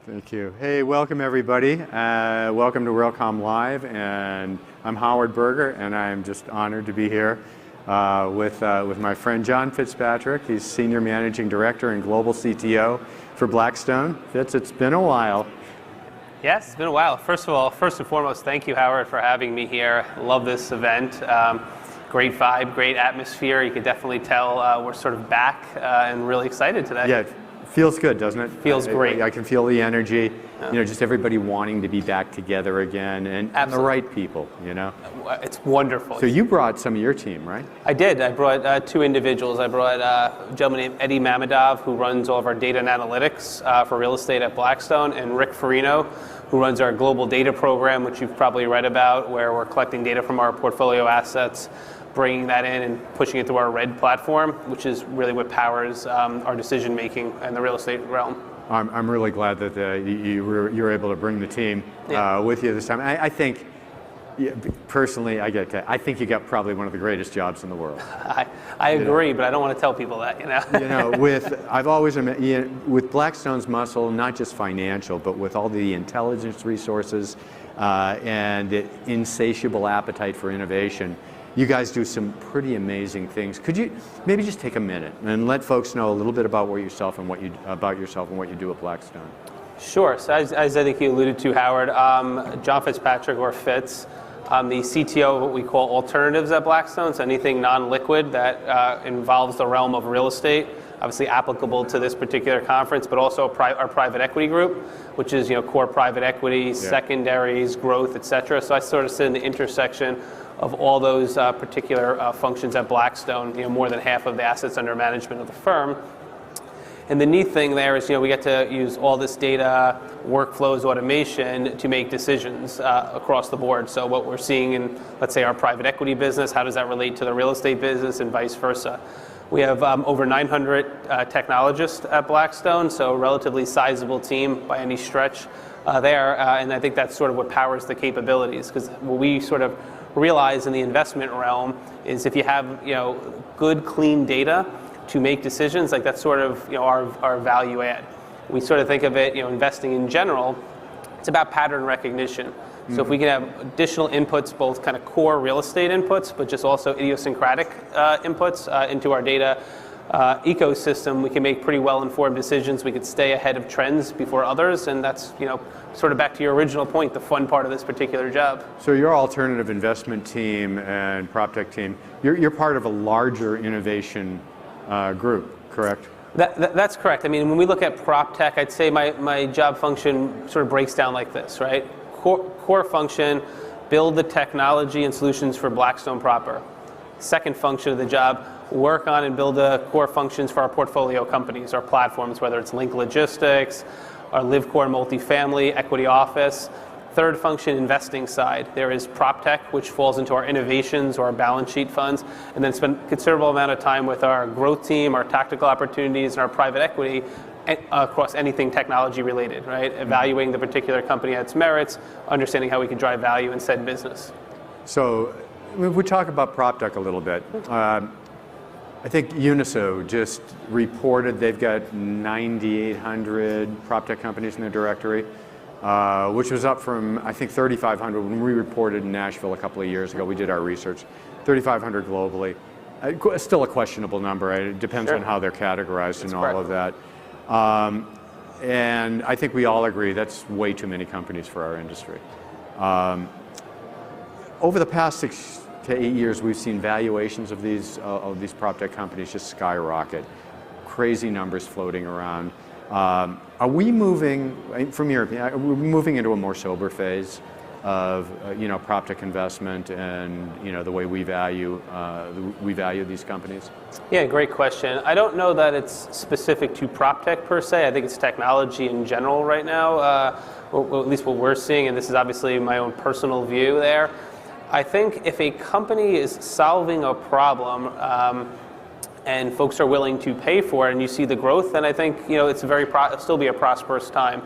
Thank you. Hey, welcome everybody. Welcome to Realcomm Live, and I'm Howard Berger, and I'm just honored to be here with my friend John Fitzpatrick. He's Senior Managing Director and Global CTO for Blackstone. Fitz, it's been a while. Yes, it's been a while. First and foremost, thank you, Howard, for having me here. Love this event. Great vibe, great atmosphere. You can definitely tell we're sort of back and really excited today. Yeah. Feels good, doesn't it? Feels great. I can feel the energy, just everybody wanting to be back together again, and the right people, It's wonderful. So you brought some of your team, right? I did. I brought two individuals. I brought a gentleman named Eddie Mamadov, who runs all of our data and analytics for real estate at Blackstone, and Rick Farino, who runs our global data program, which you've probably read about, where we're collecting data from our portfolio assets, bringing that in and pushing it through our RED platform, which is really what powers our decision making in the real estate realm. I'm really glad that you were able to bring the team with you this time. I think, personally, I think you got probably one of the greatest jobs in the world. I agree, but I don't want to tell people that. I've always with Blackstone's muscle, not just financial, but with all the intelligence resources and the insatiable appetite for innovation. You guys do some pretty amazing things. Could you maybe just take a minute and let folks know a little bit about yourself and what you do at Blackstone? Sure. So as I think you alluded to, Howard, John Fitzpatrick, or Fitz, I'm the CTO of what we call alternatives at Blackstone. So anything non-liquid that involves the realm of real estate, obviously applicable to this particular conference, but also our private equity group, which is core private equity, secondaries, growth, et cetera. So I sort of sit in the intersection of all those particular functions at Blackstone, more than half of the assets under management of the firm. And the neat thing there is, we get to use all this data, workflows, automation to make decisions across the board. So what we're seeing in, let's say, our private equity business, how does that relate to the real estate business and vice versa? We have over 900 technologists at Blackstone, so a relatively sizable team by any stretch there. And I think that's sort of what powers the capabilities, because what we sort of realize in the investment realm is if you have good, clean data to make decisions, like that's sort of our value add. We sort of think of it, investing in general, it's about pattern recognition. So if we can have additional inputs, both kind of core real estate inputs, but just also idiosyncratic inputs into our data ecosystem, we can make pretty well-informed decisions. We could stay ahead of trends before others, and that's sort of back to your original point, the fun part of this particular job. So your alternative investment team and PropTech team, you're part of a larger innovation group, correct? That's correct. I mean, when we look at PropTech, I'd say my job function sort of breaks down like this, right? Core function, build the technology and solutions for Blackstone proper. Second function of the job, work on and build the core functions for our portfolio companies, our platforms, whether it's Link Logistics, our LiveCore multifamily, equity office. Third function, investing side. There is PropTech, which falls into our innovations or our balance sheet funds, and then spend a considerable amount of time with our growth team, our tactical opportunities, and our private equity across anything technology related, right? Evaluating the particular company at its merits, understanding how we can drive value in said business. So we talk about PropTech a little bit. I think Uniso just reported they've got 9,800 PropTech companies in their directory, which was up from, I think, 3,500 when we reported in Nashville a couple of years ago. We did our research. 3,500 globally. Still a questionable number. It depends on how they're categorized and all of that. And I think we all agree that's way too many companies for our industry. Over the past 6 to 8 years, we've seen valuations of these PropTech companies just skyrocket. Crazy numbers floating around. Are we moving, from your opinion, are we moving into a more sober phase of PropTech investment and the way we value these companies? Yeah, great question. I don't know that it's specific to PropTech per se. I think it's technology in general right now, or at least what we're seeing, and this is obviously my own personal view there. I think if a company is solving a problem and folks are willing to pay for it, and you see the growth, then I think it's it'll still be a prosperous time.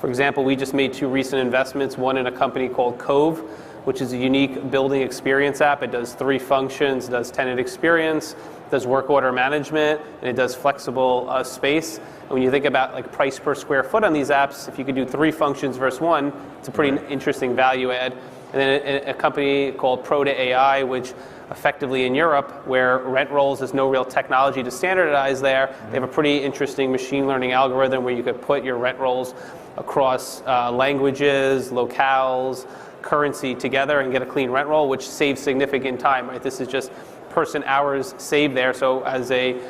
For example, we just made 2 recent investments. One in a company called Cove, which is a unique building experience app. It does 3 functions, does tenant experience, does work order management, and it does flexible space. And when you think about like price per square foot on these apps, if you could do 3 functions versus 1, it's a pretty interesting value add. And then a company called Pro to AI, which effectively in Europe, where rent rolls is no real technology to standardize there, they have a pretty interesting machine learning algorithm where you could put your rent rolls across languages, locales, currency together and get a clean rent roll, which saves significant time, right? This is just person hours saved there. So as a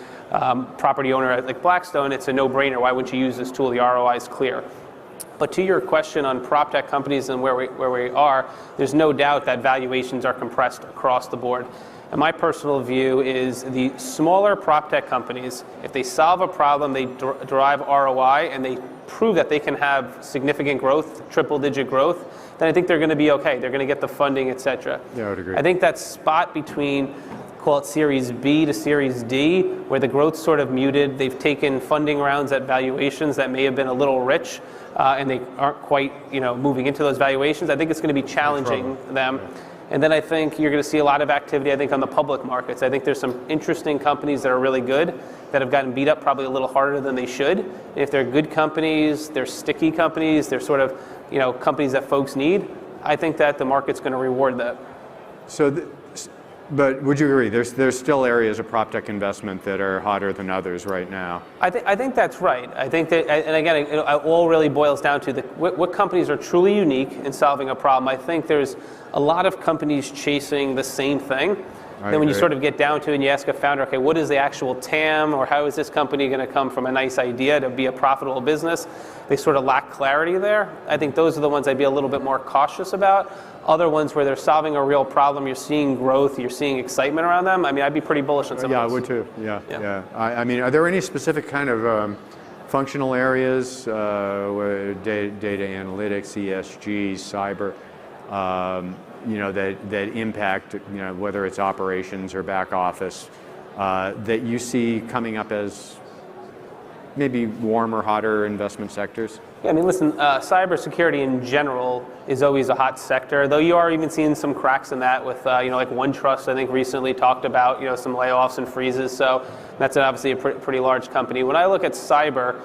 property owner like Blackstone, it's a no-brainer. Why wouldn't you use this tool? The ROI is clear. But to your question on prop tech companies and where we are, there's no doubt that valuations are compressed across the board. And my personal view is the smaller prop tech companies, if they solve a problem, they derive ROI, and they prove that they can have significant growth, triple-digit growth, then I think they're going to be okay. They're going to get the funding, et cetera. Yeah, I would agree. I think that spot between, call it Series B to Series D, where the growth's sort of muted, they've taken funding rounds at valuations that may have been a little rich, and they aren't quite, moving into those valuations. I think it's going to be challenging them. Yeah. And then I think you're going to see a lot of activity, I think, on the public markets. I think there's some interesting companies that are really good that have gotten beat up probably a little harder than they should. And if they're good companies, they're sticky companies, they're sort of, companies that folks need, I think that the market's going to reward that. But would you agree, there's still areas of prop tech investment that are hotter than others right now? I think that's right. I think that, and again, it all really boils down to what companies are truly unique in solving a problem. I think there's a lot of companies chasing the same thing. Then when you sort of get down to it and you ask a founder, okay, what is the actual TAM, or how is this company going to come from a nice idea to be a profitable business? They sort of lack clarity there. I think those are the ones I'd be a little bit more cautious about. Other ones where they're solving a real problem, you're seeing growth, you're seeing excitement around them. I mean, I'd be pretty bullish on some of those. Yeah, I would too. Yeah. I mean, are there any specific kind of functional areas, where data analytics, ESG, cyber, that impact, whether it's operations or back office, that you see coming up as maybe warmer, hotter investment sectors? Yeah, I mean, listen, cybersecurity in general is always a hot sector, though you are even seeing some cracks in that with, like OneTrust, I think recently talked about, some layoffs and freezes. So that's obviously a pretty large company. When I look at cyber,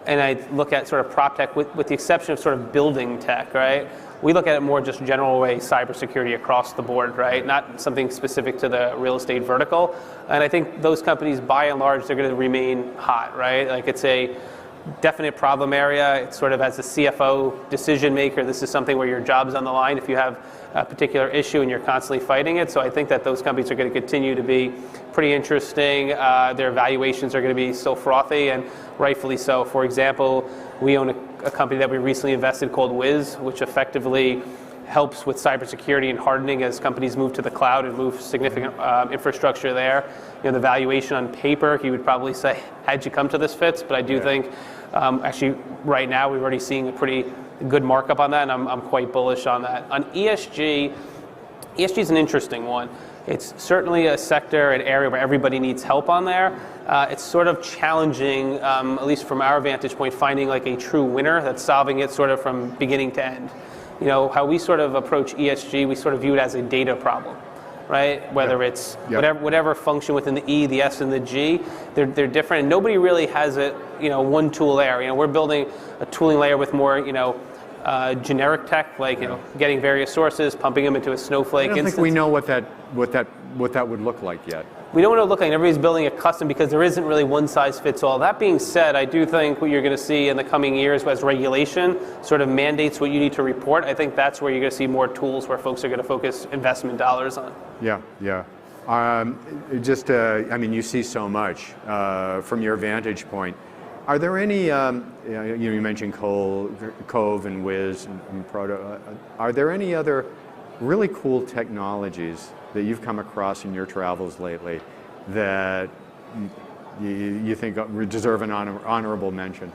and I look at sort of prop tech, with the exception of sort of building tech, right? We look at it more just general way cybersecurity across the board, right? Not something specific to the real estate vertical. And I think those companies, by and large, they're going to remain hot, right? Like it's a definite problem area. It's sort of as a CFO decision maker, this is something where your job's on the line if you have a particular issue and you're constantly fighting it. So I think that those companies are going to continue to be pretty interesting. Their valuations are going to be so frothy, and rightfully so. For example, we own a company that we recently invested called Wiz, which effectively helps with cybersecurity and hardening as companies move to the cloud and move significant infrastructure there. The valuation on paper, you would probably say, how'd you come to this, Fitz? But I do think, actually, right now, we're already seeing a pretty good markup on that, and I'm quite bullish on that. On ESG is an interesting one. It's certainly a sector, an area where everybody needs help on there. It's sort of challenging, at least from our vantage point, finding like a true winner that's solving it sort of from beginning to end. How we sort of approach ESG, we sort of view it as a data problem, right? Whether it's whatever function within the E, the S, and the G, they're different. And nobody really has a one tool there. We're building a tooling layer with more generic tech, like getting various sources, pumping them into a Snowflake instance. I don't think we know what that would look like yet. We don't know what it looks like. Everybody's building a custom because there isn't really one size fits all. That being said, I do think what you're going to see in the coming years as regulation sort of mandates what you need to report, I think that's where you're going to see more tools where folks are going to focus investment dollars on. Yeah. You see so much from your vantage point. Are there any, you mentioned Cove and Wiz and Proto, are there any other really cool technologies that you've come across in your travels lately that you think deserve an honorable mention?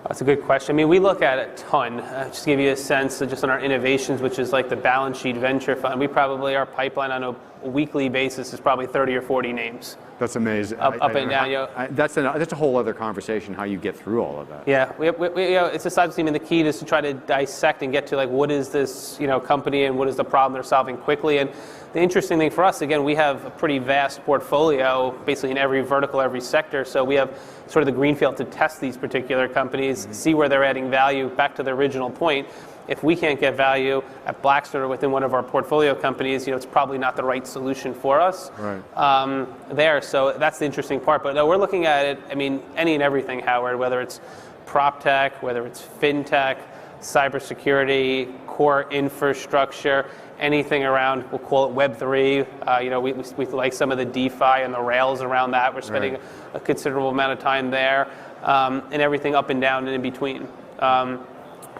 That's a good question. I mean, we look at a ton. Just to give you a sense, just on our innovations, which is like the balance sheet venture fund, we probably, our pipeline, I know weekly basis is probably 30 or 40 names. That's amazing. Up and down. That's a whole other conversation, how you get through all of that. Yeah, it's a side team, and the key is to try to dissect and get to like what is this company and what is the problem they're solving quickly. And the interesting thing for us, again, we have a pretty vast portfolio, basically in every vertical, every sector. So we have sort of the greenfield to test these particular companies, see where they're adding value. Back to the original point, if we can't get value at Blackstone or within one of our portfolio companies, it's probably not the right solution for us. Right. There. So that's the interesting part. But no, we're looking at it, any and everything, Howard, whether it's prop tech, whether it's fintech, cybersecurity, core infrastructure, anything around, we'll call it Web3. We like some of the DeFi and the rails around that. We're spending a considerable amount of time there, and everything up and down and in between.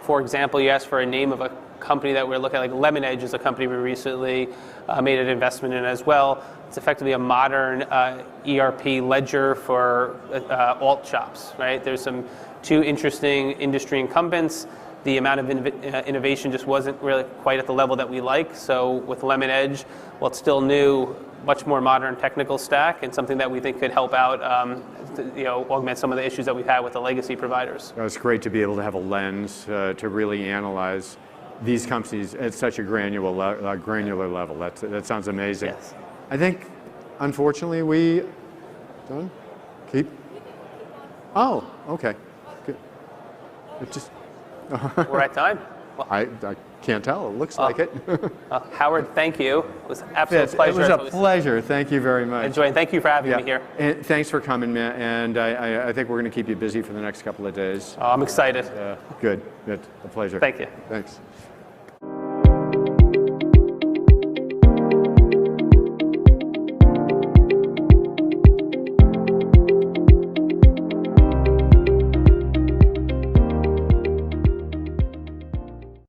For example, you asked for a name of a company that we're looking at, like Lemonedge is a company we recently made an investment in as well. It's effectively a modern ERP ledger for alt shops, right? There's two interesting industry incumbents. The amount of innovation just wasn't really quite at the level that we like. So with Lemonedge, well, it's still new, much more modern technical stack, and something that we think could help out augment some of the issues that we've had with the legacy providers. It's great to be able to have a lens to really analyze these companies at such a granular level. That sounds amazing. Yes. I think, unfortunately, we done. Keep. Oh, okay. Good. It just. We're at time. Well, I can't tell. It looks like it. Howard, thank you. It was an absolute pleasure. It was a pleasure. Thank you very much. Enjoy. Thank you for having me here. And thanks for coming, man. And I think we're going to keep you busy for the next couple of days. I'm excited. Good. A pleasure. Thank you. Thanks.